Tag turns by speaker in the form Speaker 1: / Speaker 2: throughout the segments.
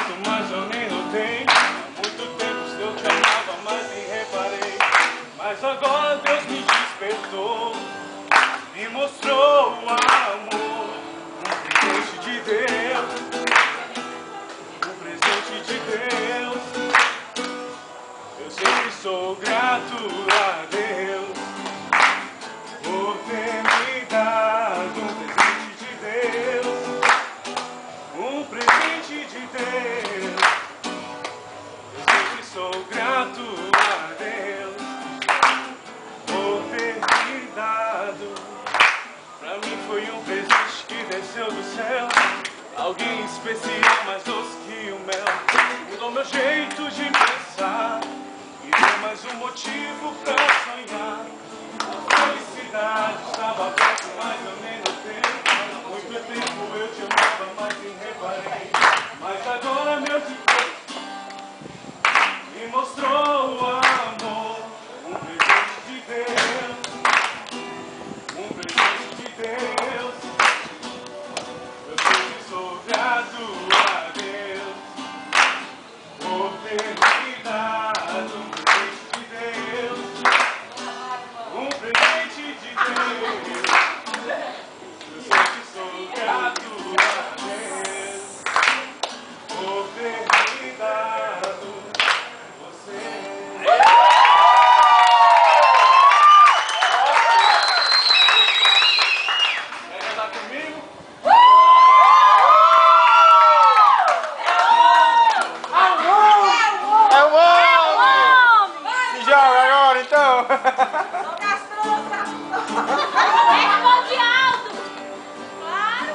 Speaker 1: perto, mas eu nem notei. Há muito tempo eu te amava, mas nem reparei. Mas agora Deus me despertou, me mostrou o amor, um presente de Deus, um presente de Deus. Eu sempre sou grato a Deus por ter me dado um presente de Deus, um presente de Deus. Eu sempre sou grato a Deus por ter me dado. Pra mim foi um presente que desceu do céu, alguém especial, mais doce que o mel. Mudou meu jeito de pensar, me deu mais um motivo pra sonhar. A felicidade estava perto, mas eu nem notei. Há muito tempo eu te amava, mas nem reparei. Mas agora meu Deus me mostrou o amor, um presente de Deus, um presente de Deus. Eu sempre sou grato a Deus por ter me dado um presente de Deus, um presente de Deus. Eu sempre sou grato a Deus por ter me dado você. Quer cantar comigo?
Speaker 2: É o homem! Se joga agora então!
Speaker 3: Responde alto! Claro!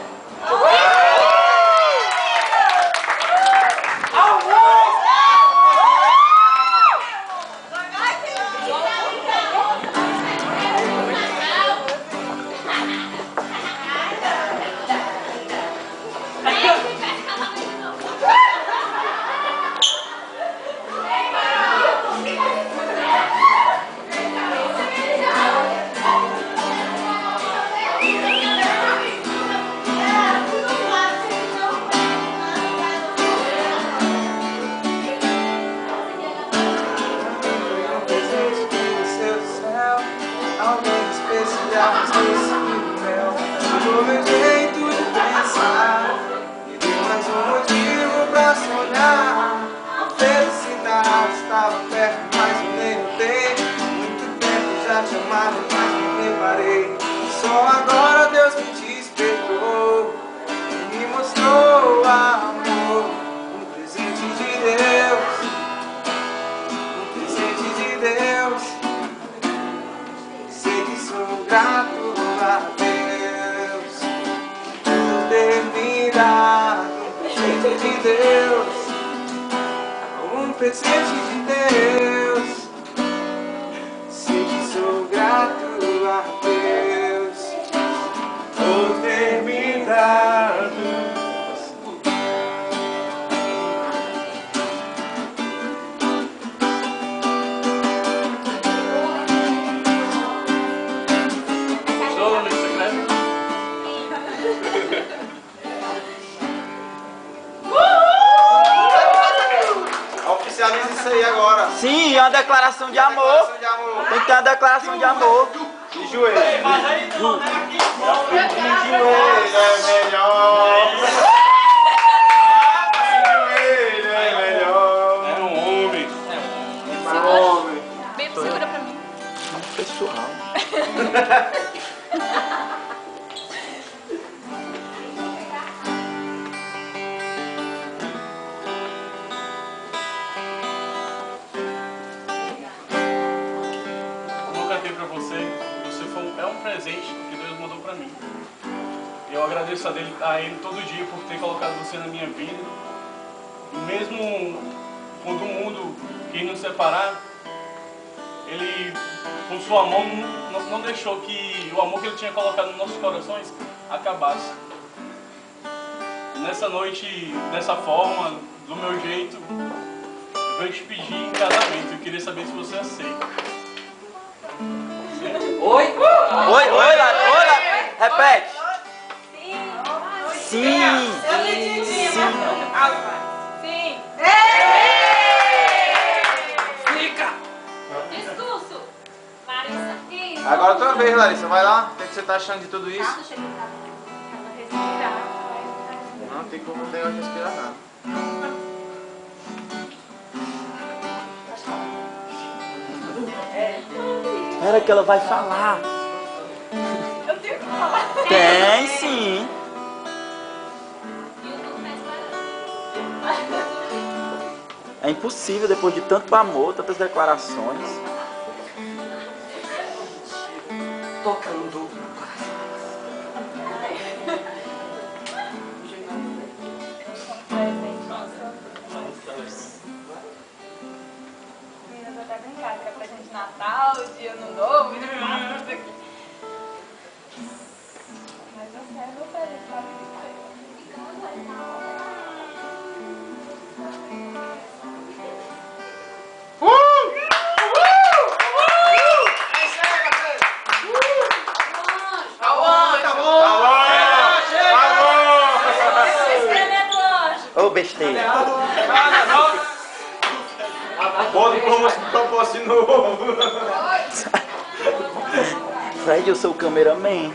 Speaker 4: Alguém especial, mas doce que o mel. Mudou meu jeito de pensar, me deu mais um motivo pra sonhar. A felicidade estava perto, mas eu nem notei. Muito tempo já te amava, mas não reparei. Só agora Deus me despertou e me mostrou o amor, um presente de Deus, um presente de Deus. Sei que sou grato a Deus por ter me dado um presente de Deus, um presente de Deus. Sei que sou grato a Deus por ter me dado.
Speaker 1: Sou amigo secreto.
Speaker 4: Oficializa isso aí agora.
Speaker 2: Sim, é uma declaração de amor.
Speaker 4: Declaração de amor.
Speaker 2: Tem que ter uma declaração de amor.
Speaker 4: De joelho.
Speaker 1: Mas aí não, né? Aqui.
Speaker 4: De joelho é melhor. De joelho é melhor.
Speaker 1: É um homem.
Speaker 4: Para o homem.
Speaker 3: Bebo, segura pra mim.
Speaker 2: Pessoal.
Speaker 1: Como eu cantei pra você, é um presente que Deus mandou pra mim. Eu agradeço a Ele todo dia por ter colocado você na minha vida. E mesmo quando o mundo quis nos separar, Ele, com sua mão, não deixou que o amor que Ele tinha colocado nos nossos corações acabasse. Nessa noite, dessa forma, do meu jeito, eu venho te pedir em casamento. Eu queria saber se você aceita.
Speaker 2: Oi? Oi, Lara. Repete.
Speaker 3: Sim.
Speaker 2: Sim.
Speaker 3: Eu entendi.
Speaker 2: Sim.
Speaker 3: Sim.
Speaker 2: vez, Larissa. Vai lá. O que você tá achando de tudo isso?
Speaker 3: Nada, chega em casa. Respirar.
Speaker 2: Não tem como o negócio de respirar nada.
Speaker 5: Espera que ela vai falar.
Speaker 3: Eu tenho que falar.
Speaker 5: Tem sim. É impossível depois de tanto amor, tantas declarações.
Speaker 4: Tocando.
Speaker 3: Meninas até brincar, que é pra gente Natal, dia Ano Novo, de Páscoa, isso aqui. Mas você é meu feliz, sabe?
Speaker 5: Ô besteira.
Speaker 2: Bota o propósito de novo.
Speaker 5: Fred, eu sou o cameraman.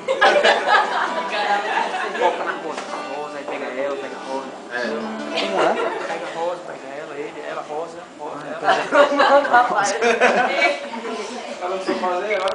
Speaker 4: Coloca na rosa, aí pega ela, pega a rosa.
Speaker 5: Não é?
Speaker 4: Pega a rosa, pega ela, ele, ela, rosa, ela. Ela não sei fazer, olha.